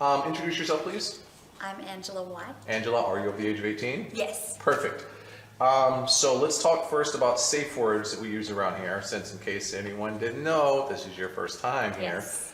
Introduce yourself, please. I'm Angela White. Angela, are you of the age of 18? Yes. Perfect. So let's talk first about safe words that we use around here, since in case anyone didn't know, this is your first time here. Yes.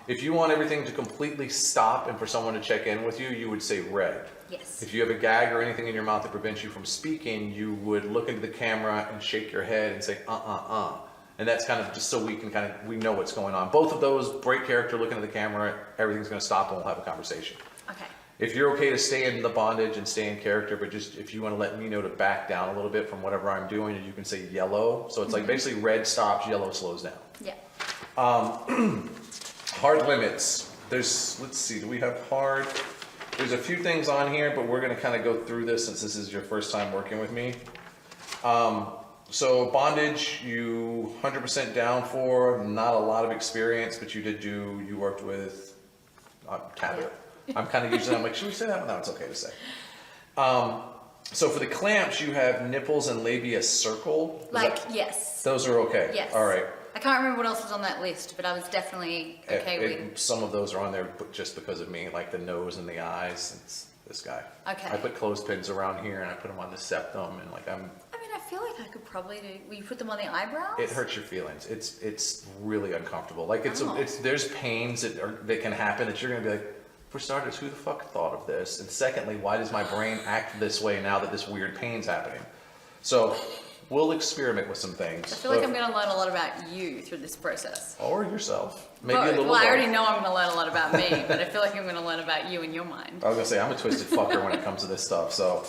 If you want everything to completely stop and for someone to check in with you, you would say red. Yes. If you have a gag or anything in your mouth that prevents you from speaking, you would look into the camera and shake your head and say, And that's kind of just so we know what's going on. Both of those, break character, looking at the camera, everything's going to stop and we'll have a conversation. Okay. If you're okay to stay in the bondage and stay in character, but just if you want to let me know to back down a little bit from whatever I'm doing, you can say yellow. So it's like basically red stops, yellow slows down. Yeah. Hard limits. Let's see, do we have hard? There's a few things on here, but we're going to kind of go through this since this is your first time working with me. So bondage, you 100% down for, not a lot of experience, but you worked with Tabitha. I'm kind of using, I'm like, should we say that? No, it's okay to say. So for the clamps, you have nipples and labia circle. Yes. Those are okay? Yes. All right. I can't remember what else was on that list, but I was definitely okay with. Some of those are on there just because of me, like the nose and the eyes. It's this guy. Okay. I put clothespins around here and I put them on the septum and like I mean, I feel like I could probably do. Will you put them on the eyebrows? it hurts your feelings. It's really uncomfortable. Like there's pains that can happen that you're gonna be like, for starters, who the fuck thought of this? And secondly, why does my brain act this way now that this weird pain's happening? So we'll experiment with some things. I feel like I'm going to learn a lot about you through this process. Or yourself. Maybe a Well, little I already both. know I'm going to learn a lot about me, but I feel like I'm going to learn about you and your mind. I was gonna say, I'm a twisted fucker when it comes to this stuff, so.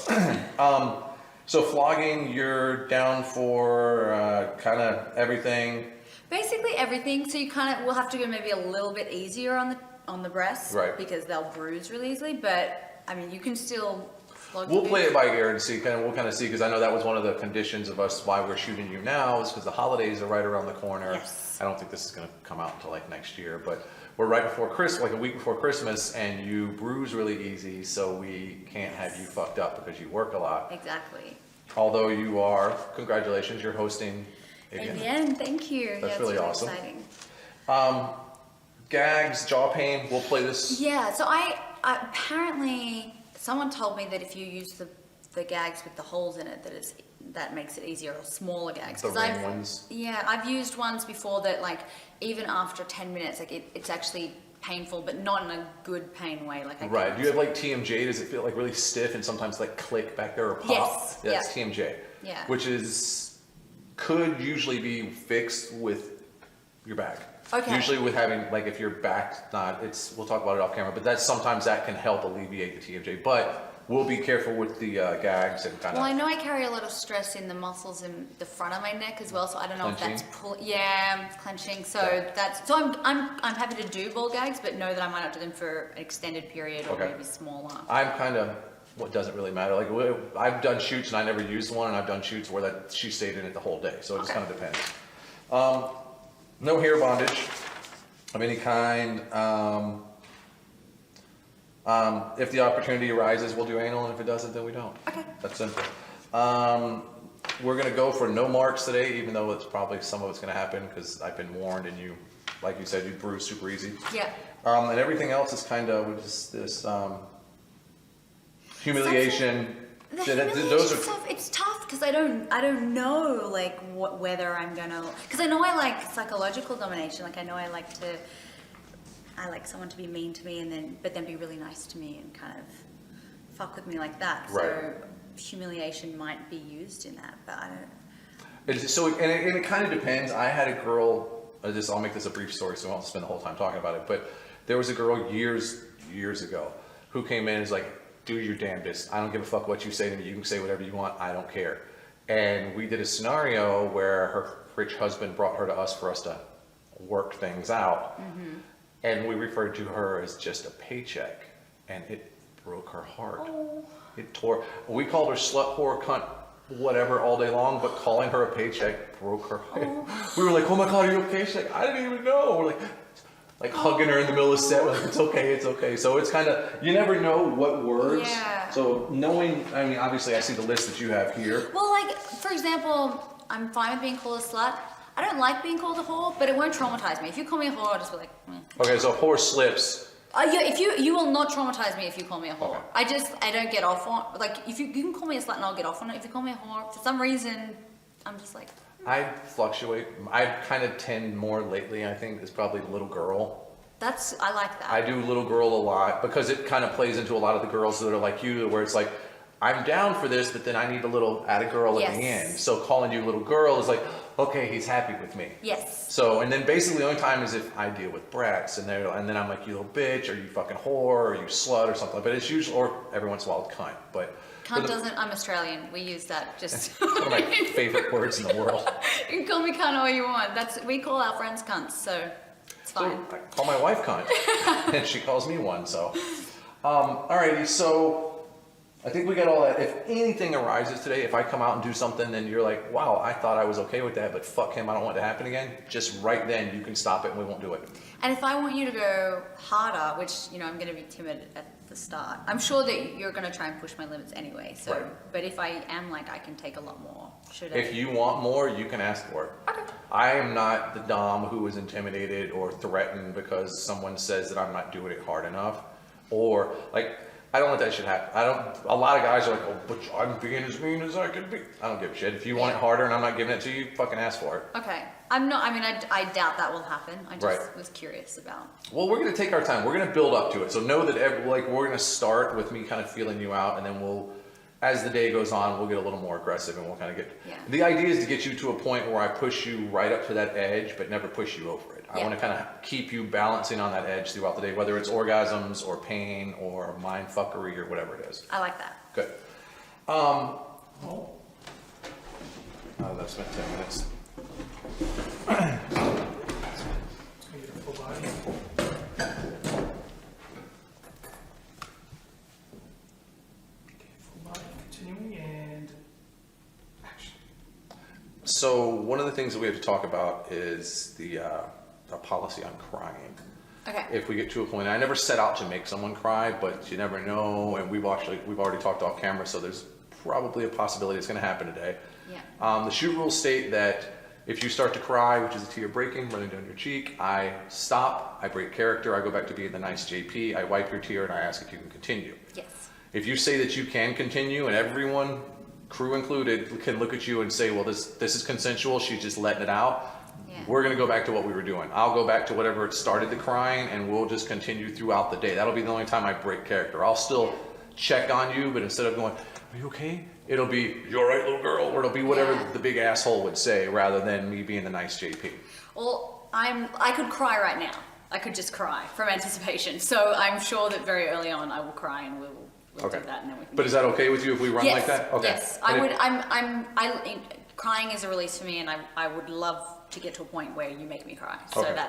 So flogging, you're down for kind of everything. Basically everything. So you kind of will have to go maybe a little bit easier on the breasts, Right. Because they'll bruise really easily. But I mean, you can still. We'll play it by ear and see, we'll kind of see, because I know that was one of the conditions of us, why we're shooting you now, is because the holidays are right around the corner. Yes. I don't think this is gonna come out until like next year, but we're right before Christmas, like a week before Christmas, and you bruise really easy, so we can't have you fucked up because you work a lot. Exactly. Although you are, congratulations, you're hosting AVN. AVN, thank you. That's yeah, really it's awesome. Exciting. Gags, jaw pain, we'll play this. Yeah, so I apparently someone told me that if you use the gags with the holes in it, that makes it easier, or smaller gags. The 'Cause ring ones? Yeah, I've used ones before that like even after 10 minutes, like it's actually painful, but not in a good pain way. Like Right. Do you have like TMJ? Does it feel like really stiff and sometimes like click back there or pop? Yes. That's TMJ. Yeah. Which could usually be fixed with your back. Okay. Usually with having, like if your back's not, we'll talk about it off camera, but sometimes that can help alleviate the TMJ. But we'll be careful with the gags and kind Well, I of. know I carry a lot of stress in the muscles in the front of my neck as well, so I don't know Clenching? if that's clenching. So Okay. I'm happy to do ball gags, but know that I might not do them for an extended period or Okay. maybe smaller. I'm kind of, what doesn't really matter. Like I've done shoots and I never used one, and I've done shoots where she stayed in it the whole day. So it just Okay. kind of depends. No hair bondage of any kind. If the opportunity arises, we'll do anal, and if it doesn't, then we don't. Okay. That's simple. We're gonna go for no marks today, even though it's probably some of it's gonna happen because I've been warned, and you, like you said, you bruise super easy. Yeah. And everything else is kind of just this humiliation. The Those humiliation are stuff, it's tough because I don't know like whether I'm gonna, because I know I like psychological domination. Like I know I like someone to be mean to me but then be really nice to me and kind of fuck with me like that. Right. So humiliation might be used in that, but I don't. it kind of depends. I had a girl. I'll make this a brief story, so I won't spend the whole time talking about it. But there was a girl years ago who came in and was like, "Do your damnedest. I don't give a fuck what you say to me. You can say whatever you want. I don't care." And we did a scenario where her rich husband brought her to us for us to work things out, and we referred to her as just a paycheck, and it broke her heart. Oh. It tore. We called her slut, whore, cunt, whatever all day long, but calling her a paycheck broke her heart. We were like, "Oh my God, are you okay?" She's like, "I didn't even know." We're like hugging her in the middle of the set. We're like, "It's okay, it's okay." So it's kind of, you never know what words. Yeah. So knowing, I mean, obviously I see the list that you have here. Well, like for example, I'm fine with being called a slut. I don't like being called a whore, but it won't traumatize me. If you call me a whore, I'll just be like, Okay, so whore slips. Yeah, if you will not traumatize me if you call me a whore. Okay. I don't get off on, like, if you can call me a slut and I'll get off on it. If you call me a whore, for some reason, I'm just like, I fluctuate. I kind of tend more lately, I think, is probably little girl. I like that. I do little girl a lot because it kind of plays into a lot of the girls that are like you, where it's like, I'm down for this, but then I need a little added girl at the Yes. end. So calling you little girl is like, okay, he's happy with me. Yes. So, and then basically the only time is if I deal with brats and then I'm like, you little bitch, or you fucking whore, or you slut, or something. But it's usually, or every once in a while, cunt. But Cunt doesn't, I'm Australian. We use that just. it's one of my favorite words in the world. You can call me cunt all you want. We call our friends cunts, so it's So fine. I call my wife cunt, and she calls me one. So, alrighty. So I think we got all that. If anything arises today, if I come out and do something, and you're like, "Wow, I thought I was okay with that, but fuck him, I don't want it to happen again." Just right then, you can stop it, and we won't do it. And if I want you to go harder, which, I'm going to be timid at the start, I'm sure that you're going to try and push my limits anyway. So, Right. But if I am like, I can take a lot more. Should I? If you want more, you can ask for it. Okay. I am not the dom who is intimidated or threatened because someone says that I'm not doing it hard enough, or like. I don't let that shit happen. A lot of guys are like, oh, but I'm being as mean as I can be. I don't give a shit. If you want it harder and I'm not giving it to you, fucking ask for it. Okay. I'm not, I doubt that will happen. I just Right. was curious about. Well, we're going to take our time. We're going to build up to it. So know that we're going to start with me kind of feeling you out, and then as the day goes on, we'll get a little more aggressive, and we'll kind of get. Yeah. The idea is to get you to a point where I push you right up to that edge, but never push you over it. I Yeah. want to kind of keep you balancing on that edge throughout the day, whether it's orgasms or pain or mind fuckery or whatever it is. I like that. Good. Oh, that spent 10 minutes. Gonna get a full body. Okay, full body, continuing, and action. So one of the things that we have to talk about is the policy on crying. Okay. If we get to a point, I never set out to make someone cry, but you never know, and we've already talked off camera, so there's probably a possibility it's going to happen today. Yeah. The shoot rules state that if you start to cry, which is a tear breaking, running down your cheek, I stop, I break character, I go back to being the nice JP, I wipe your tear, and I ask if you can continue. Yes. If you say that you can continue, and everyone, crew included, can look at you and say, well, this is consensual, she's just letting it out, Yeah. we're gonna go back to what we were doing. I'll go back to whatever it started the crying, and we'll just continue throughout the day. That'll be the only time I break character. I'll still check on you, but instead of going, are you okay? It'll be, you all right, little girl? Or it'll be whatever Yeah. the big asshole would say, rather than me being the nice JP. Well, I could cry right now. I could just cry from anticipation. So I'm sure that very early on I will cry and we'll Okay. do that, and then we can. But is that okay with you if we run yes, like that? Okay. Yes, And I if- would. Crying is a release for me, and I would love to get to a point where you make me cry. So Okay.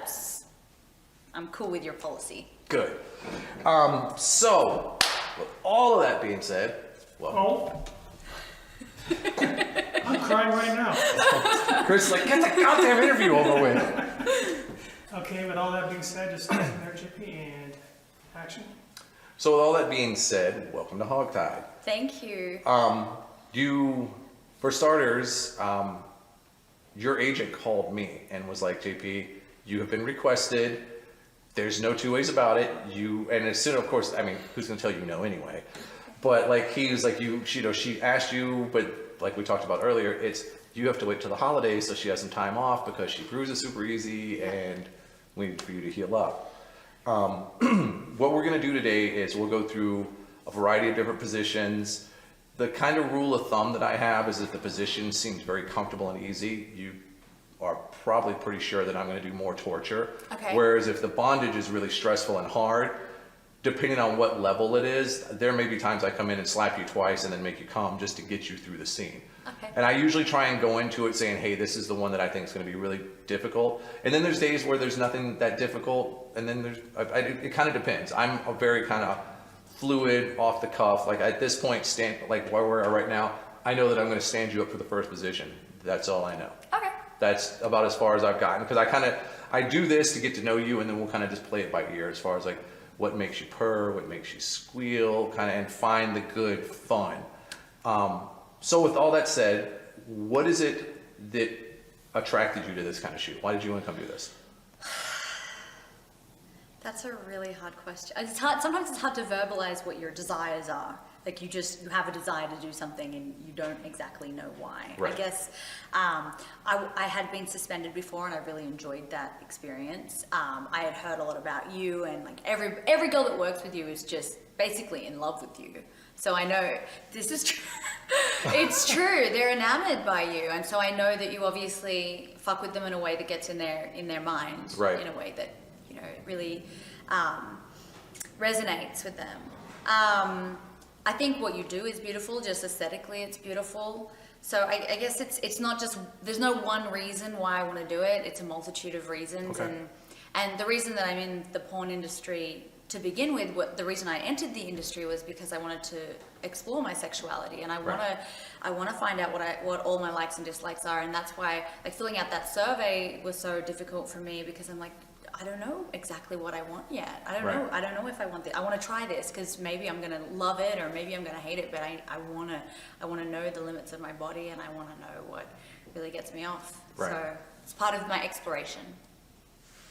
I'm cool with your policy. Good. So, with all of that being said, well, Oh. I'm crying right now. Chris is like, get the goddamn interview over with. Okay, with all that being said, just there, JP, and action. So with all that being said, welcome to Hogtied. Thank you. For starters, your agent called me and was like, JP, you have been requested. There's no two ways about it. And as soon, of course, I mean, who's gonna tell you no anyway? But like, he was like, she asked you, but like we talked about earlier, you have to wait till the holidays so she has some time off because she bruises super easy and we need for you to heal up. What we're gonna do today is we'll go through a variety of different positions. The kind of rule of thumb that I have is that the position seems very comfortable and easy. You are probably pretty sure that I'm gonna do more torture. Okay. Whereas if the bondage is really stressful and hard, depending on what level it is, there may be times I come in and slap you twice and then make you come just to get you through the scene. Okay. And I usually try and go into it saying, hey, this is the one that I think is going to be really difficult. And then there's days where there's nothing that difficult. And then it kind of depends. I'm a very kind of fluid, off the cuff. Like at this point, like where we're at right now, I know that I'm going to stand you up for the first position. That's all I know. Okay. That's about as far as I've gotten. Because I do this to get to know you, and then we'll kind of just play it by ear as far as like what makes you purr, what makes you squeal, kind of, and find the good fun. So with all that said, what is it that attracted you to this kind of shoot? Why did you want to come do this? That's a really hard question. It's hard. Sometimes it's hard to verbalize what your desires are. Like you have a desire to do something and you don't exactly know why. Right. I guess I had been suspended before and I really enjoyed that experience. I had heard a lot about you and like every girl that works with you is just basically in love with you. So I know this is true. It's true. They're enamored by you, and so I know that you obviously fuck with them in a way that gets in their mind, Right. in a way that really resonates with them. I think what you do is beautiful, just aesthetically, it's beautiful. So I guess it's not just, there's no one reason why I want to do it. It's a multitude of reasons, Okay. and the reason that I'm in the porn industry to begin with, the reason I entered the industry was because I wanted to explore my sexuality, and I want to find out what all my likes and dislikes are, and that's why like filling out that survey was so difficult for me, because I'm like, I don't know exactly what I want yet. I don't know if I want this. I want to try this because maybe I'm gonna love it or maybe I'm gonna hate it, but I wanna know the limits of my body, and I want to know what really gets me off. Right. So it's part of my exploration.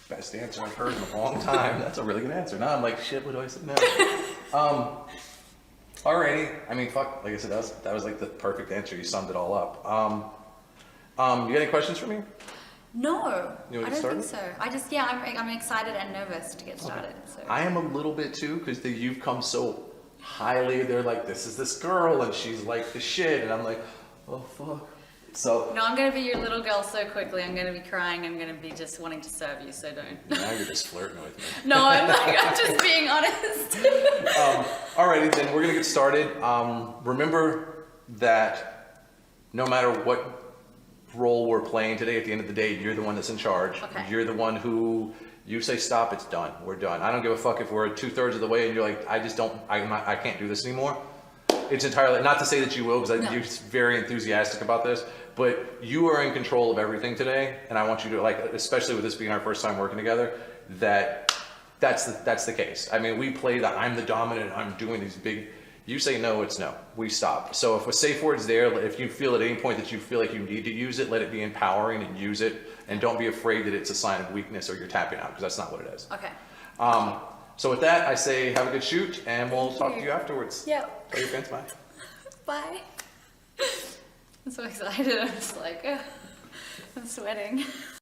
Best answer I've heard in a long time. That's a really good answer. Now I'm like, shit, what do I say now? Alrighty. I mean, fuck, like I said, that was like the perfect answer. You summed it all up. You got any questions for me? No, You wanna I get don't think started? so. I'm excited and nervous to get started. So. I am a little bit too, because you've come so highly. They're like, this is this girl, and she's like the shit, and I'm like, oh fuck. So No, I'm gonna be your little girl so quickly. I'm gonna be crying. I'm gonna be just wanting to serve you. So don't. now you're just flirting with me. No, I'm just being honest. Alrighty, then we're gonna get started. Remember that no matter what role we're playing today, at the end of the day, you're the one that's in charge. Okay. You're the one who, you say stop, it's done. We're done. I don't give a fuck if we're 2/3 of the way and you're like, I can't do this anymore. It's entirely, not to say that you will, because No. you're very enthusiastic about this, but you are in control of everything today, and I want you to, like, especially with this being our first time working together, that's the case. I mean, we play the I'm the dominant, I'm doing these big, you say no, it's no. We stop. So if a safe word's there, if you feel at any point that you feel like you need to use it, let it be empowering and use it, and don't be afraid that it's a sign of weakness or you're tapping out, because that's not what it is. Okay. So with that, I say have a good shoot, and we'll Thank talk you. to you afterwards. Yep. Tell your fans bye. Bye. I'm so excited. I'm just like, I'm sweating.